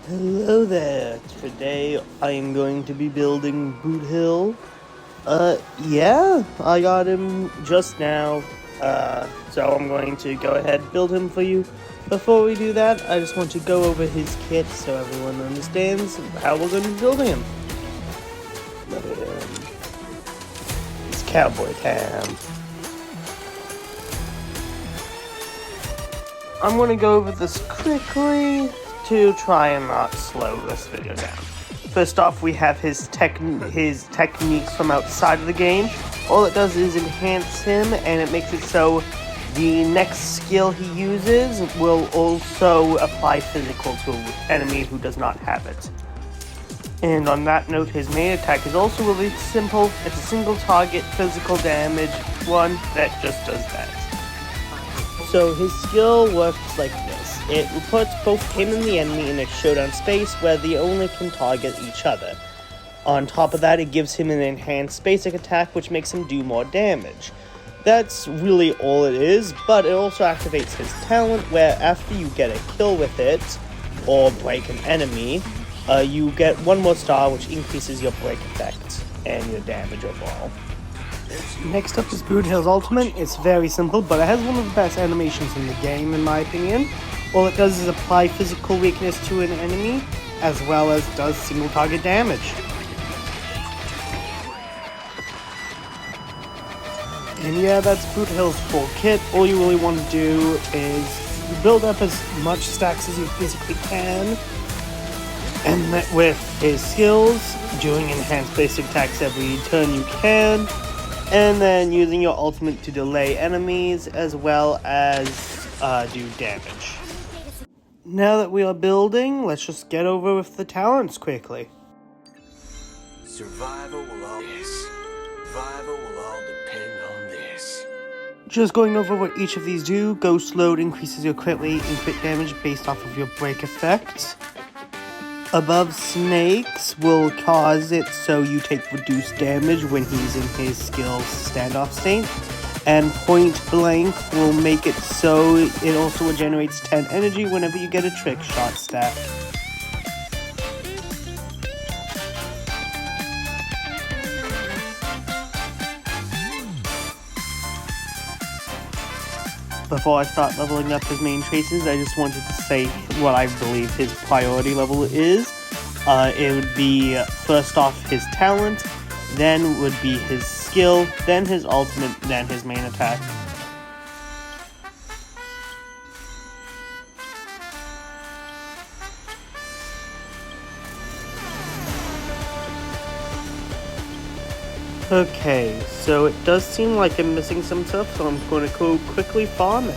Hello there. Today I am going to be building Boot Hill. Yeah, I got him just now. So I'm going to go ahead and build him for you. Before we do that, I just want to go over his kit so everyone understands how we're going to be building him. It's cowboy time. I'm going to go over this quickly to try and not slow this video down. First off, we have his techniques from outside of the game. All it does is enhance him, and it makes it so the next skill he uses will also apply physical to an enemy who does not have it. And on that note, his main attack is also really simple. It's a single target physical damage one that just does that. So his skill works like this. It puts both him and the enemy in a showdown space where they only can target each other. On top of that, it gives him an enhanced basic attack, which makes him do more damage. That's really all it is, but it also activates his talent, where after you get a kill with it, or break an enemy, you get one more star, which increases your break effect and your damage overall. Next up is Boot Hill's ultimate. It's very simple, but it has one of the best animations in the game, in my opinion. All it does is apply physical weakness to an enemy, as well as does single target damage. And yeah, that's Boot Hill's full kit. All you really want to do is build up as much stacks as you physically can, and with his skills, doing enhanced basic attacks every turn you can, and then using your ultimate to delay enemies as well as do damage. Now that we are building, let's just get over with the talents quickly. Survival will all depend on this. Just going over what each of these do. Ghost Load increases your crit rate and crit damage based off of your break effect. Above Snakes will cause it so you take reduced damage when he's in his skill's standoff state. And Point Blank will make it so it also generates 10 energy whenever you get a trick shot stack. Before I start leveling up his main traces, I just wanted to say what I believe his priority level is. It would be first off his talent, then would be his skill, then his ultimate, then his main attack. Okay, so it does seem like I'm missing some stuff, so I'm going to go quickly farm it.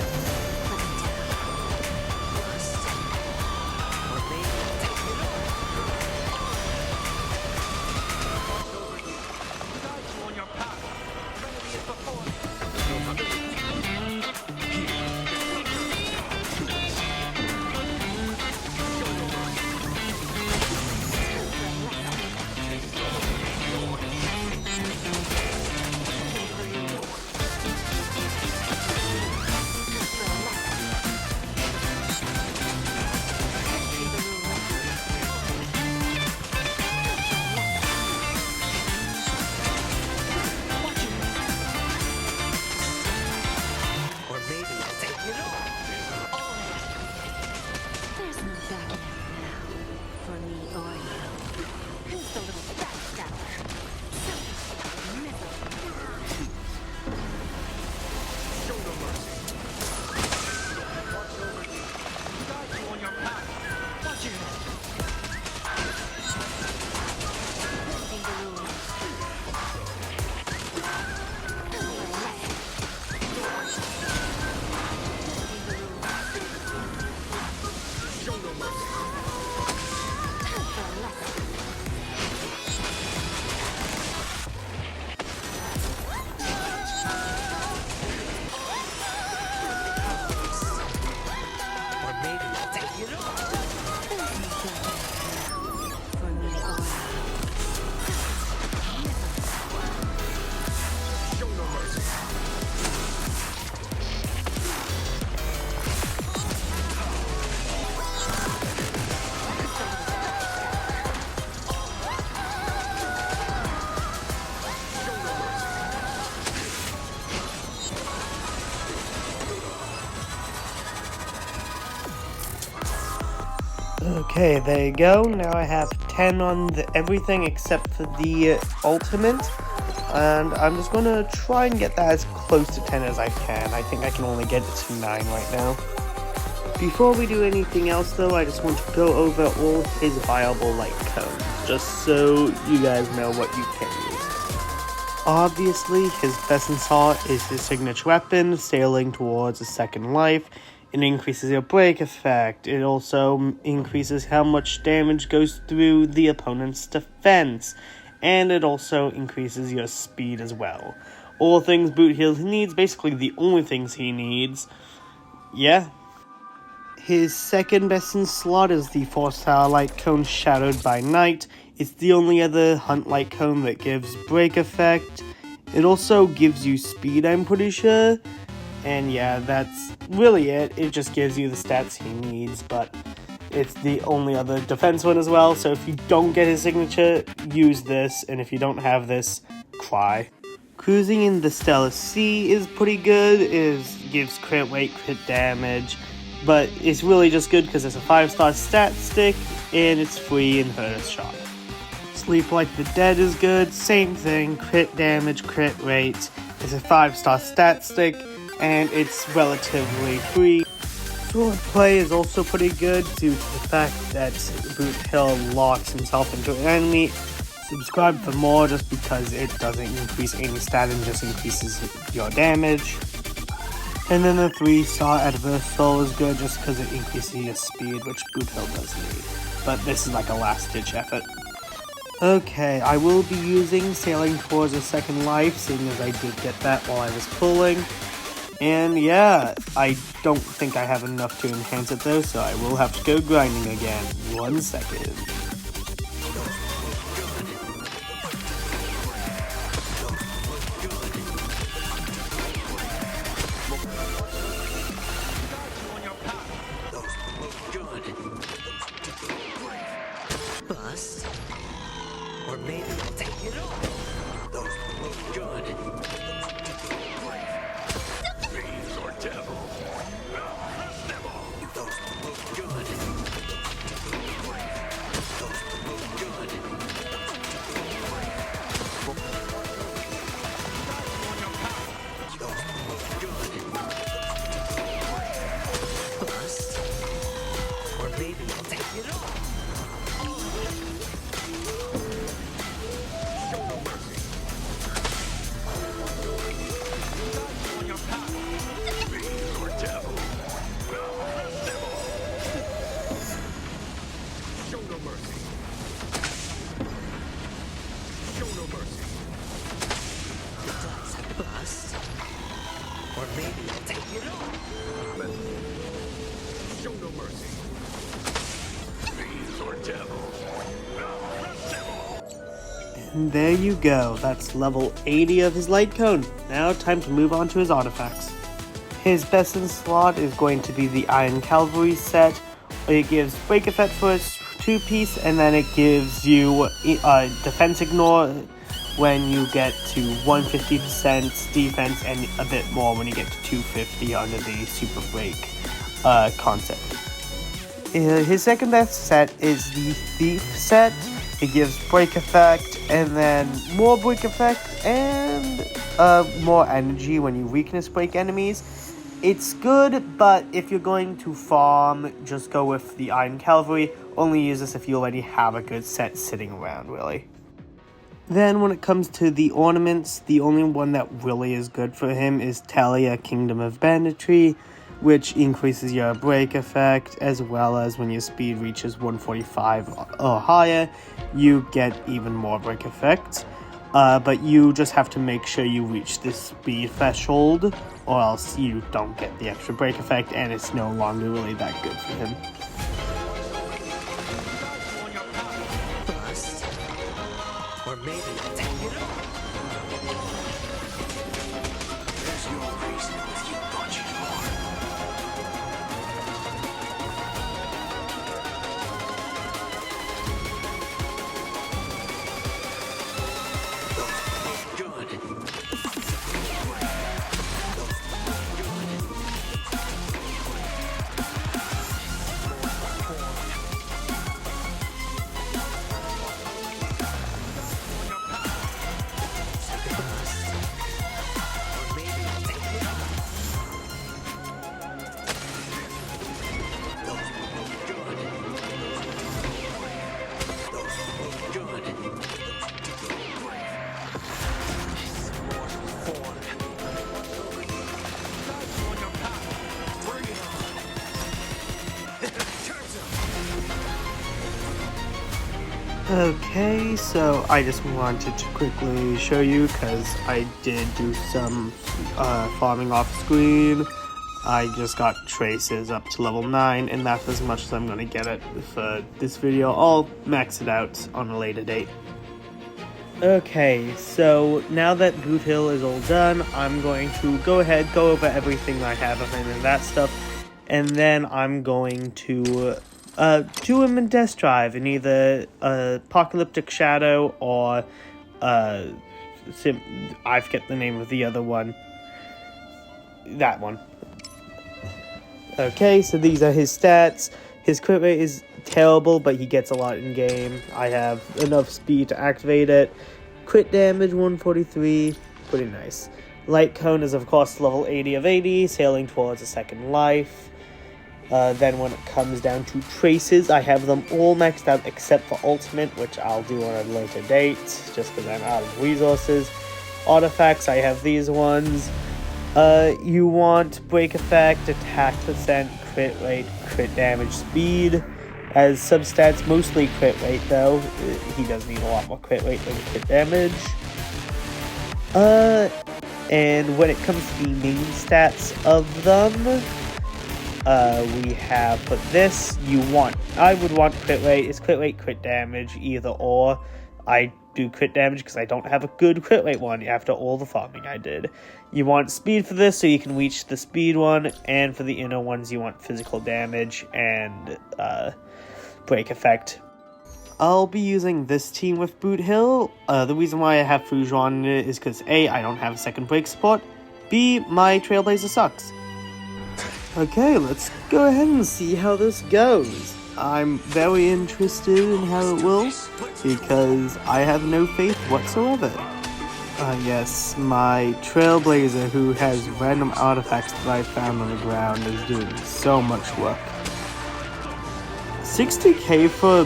Okay, there you go. Now I have 10 on everything except for the ultimate. And I'm just going to try and get that as close to 10 as I can. I think I can only get it to 9 right now. Before we do anything else though, I just want to go over all his viable light cones, just so you guys know what you can use. Obviously, his best in slot is his signature weapon, sailing towards a second life. It increases your break effect. It also increases how much damage goes through the opponent's defense. And it also increases your speed as well. All things Boot Heals needs, basically the only things he needs. Yeah. His second best in slot is the 4-star light cone Shadowed by Night. It's the only other hunt light cone that gives break effect. It also gives you speed, I'm pretty sure. And yeah, that's really it. It just gives you the stats he needs, but it's the only other defense one as well, so if you don't get his signature, use this, and if you don't have this, cry. Cruising in the Stellar Sea is pretty good. It gives crit rate, crit damage, but it's really just good because it's a 5-star stat stick, and it's free in first shot. Sleep Like the Dead is good, same thing, crit damage, crit rate. It's a 5-star stat stick, and it's relatively free. Swordplay is also pretty good due to the fact that Boot Hill locks himself into an enemy. Subscribe for more just because it doesn't increase any stat and just increases your damage. And then the 3-star Adversal is good just because it increases your speed, which Boot Hill does need. But this is like a last-ditch effort. Okay, I will be using Sailing Towards a Second Life, seeing as I did get that while I was pulling. And yeah, I don't think I have enough to enhance it though, so I will have to go grinding again. 1 second. Bust. Or maybe I'll take it all. Those look good. Or maybe I'll take it all. Show no mercy. Fiends or devils. And there you go. That's level 80 of his light cone. Now time to move on to his artifacts. His best in slot is going to be the Iron Cavalry set. It gives break effect for its 2-piece, and then it gives you defense ignore when you get to 150% defense and a bit more when you get to 250 under the super break concept. His second best set is the Thief set. It gives break effect and then more break effect and more energy when you weakness break enemies. It's good, but if you're going to farm, just go with the Iron Cavalry. Only use this if you already have a good set sitting around, really. Then when it comes to the ornaments, the only one that really is good for him is Talia, Kingdom of Banditry, which increases your break effect, as well as when your speed reaches 145 or higher, you get even more break effect. But you just have to make sure you reach this speed threshold, or else you don't get the extra break effect, and it's no longer really that good for him. Bust. Or maybe I'll take it all. There's no reason to keep punching more. Okay, so I just wanted to quickly show you because I did do some farming off screen. I just got traces up to level 9, and that's as much as I'm going to get it for this video. I'll max it out on a later date. Okay, so now that Boot Hill is all done, I'm going to go over everything I have of him and that stuff, and then I'm going to do him in test drive in either Apocalyptic Shadow or I forget the name of the other one. That one. Okay, so these are his stats. His crit rate is terrible, but he gets a lot in game. I have enough speed to activate it. Crit damage 143, pretty nice. Light Cone is of course level 80 of 80, sailing towards a second life. Then when it comes down to traces, I have them all maxed out except for ultimate, which I'll do on a later date, just because I'm out of resources. Artifacts, I have these ones. You want break effect, attack percent, crit rate, crit damage, speed. As substats, mostly crit rate though. He does need a lot more crit rate than crit damage. And when it comes to the main stats of them, we have for this, I would want crit rate. It's crit rate, crit damage, either or. I do crit damage because I don't have a good crit rate one after all the farming I did. You want speed for this so you can reach the speed one, and for the inner ones you want physical damage and break effect. I'll be using this team with Boot Hill. The reason why I have Fujon in it is because A, I don't have second break support, B, my Trailblazer sucks. Okay, let's go ahead and see how this goes. I'm very interested in how it will, because I have no faith whatsoever. Yes, my Trailblazer, who has random artifacts that I found on the ground, is doing so much work. 60k for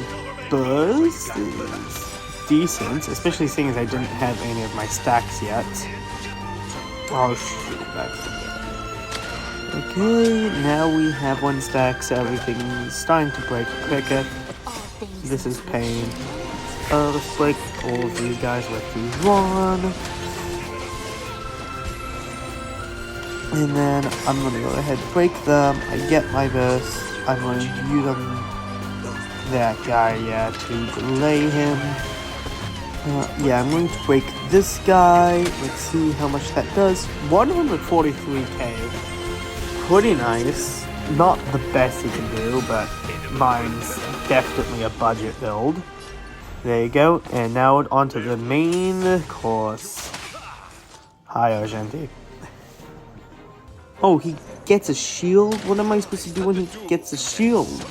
burst is decent, especially seeing as I didn't have any of my stacks yet. Oh shoot, that's... Okay, now we have 1 stack, so everything's starting to break quicker. This is pain. Let's break all of these guys with Fujon. And then I'm going to go ahead and break them. I get my burst. I'm going to use that guy, to delay him. I'm going to break this guy. Let's see how much that does. 143k. Pretty nice. Not the best you can do, but mine's definitely a budget build. There you go. And now onto the main course. Hi, Argenti. Oh, he gets a shield? What am I supposed to do when he gets a shield?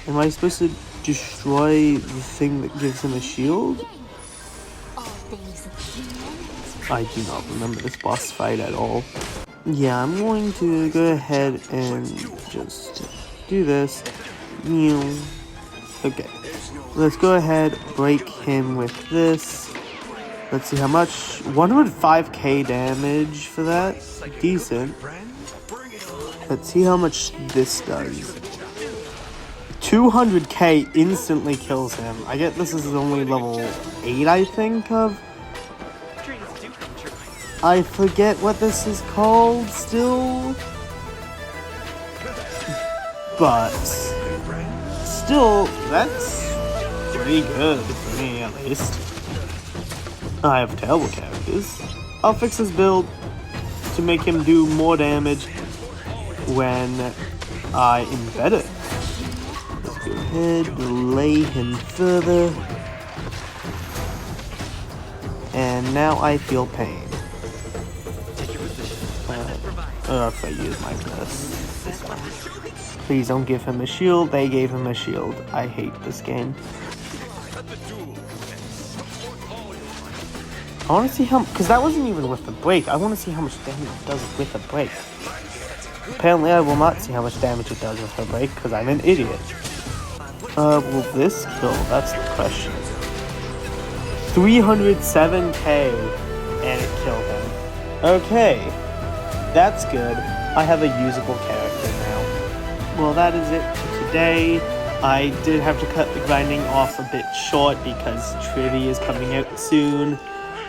Am I supposed to destroy the thing that gives him a shield? I do not remember this boss fight at all. Yeah, I'm going to go ahead and just do this. Okay, let's go ahead, break him with this. Let's see how much. 105k damage for that. Decent. Let's see how much this does. 200k instantly kills him. I get this is only level 8, I think, of. I forget what this is called still. But still, that's pretty good for me at least. I have terrible characters. I'll fix his build to make him do more damage when I embed it. Let's go ahead, delay him further. And now I feel pain. If I use my plus, this one. Please don't give him a shield. They gave him a shield. I hate this game. I want to see how, because that wasn't even with the break. I want to see how much damage it does with a break. Apparently I will not see how much damage it does with a break, because I'm an idiot. Will this kill? That's the question. 307k, and it killed him. Okay. That's good. I have a usable character now. Well, that is it for today. I did have to cut the grinding off a bit short because Tribbie is coming out soon,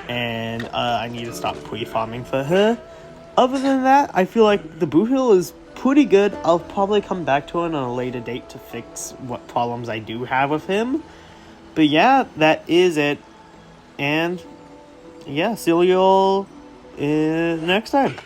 and I need to stop pre-farming for her. Other than that, I feel like the boot hill is pretty good. I'll probably come back to it on a later date to fix what problems I do have with him. But yeah, that is it. And yeah, see you all next time.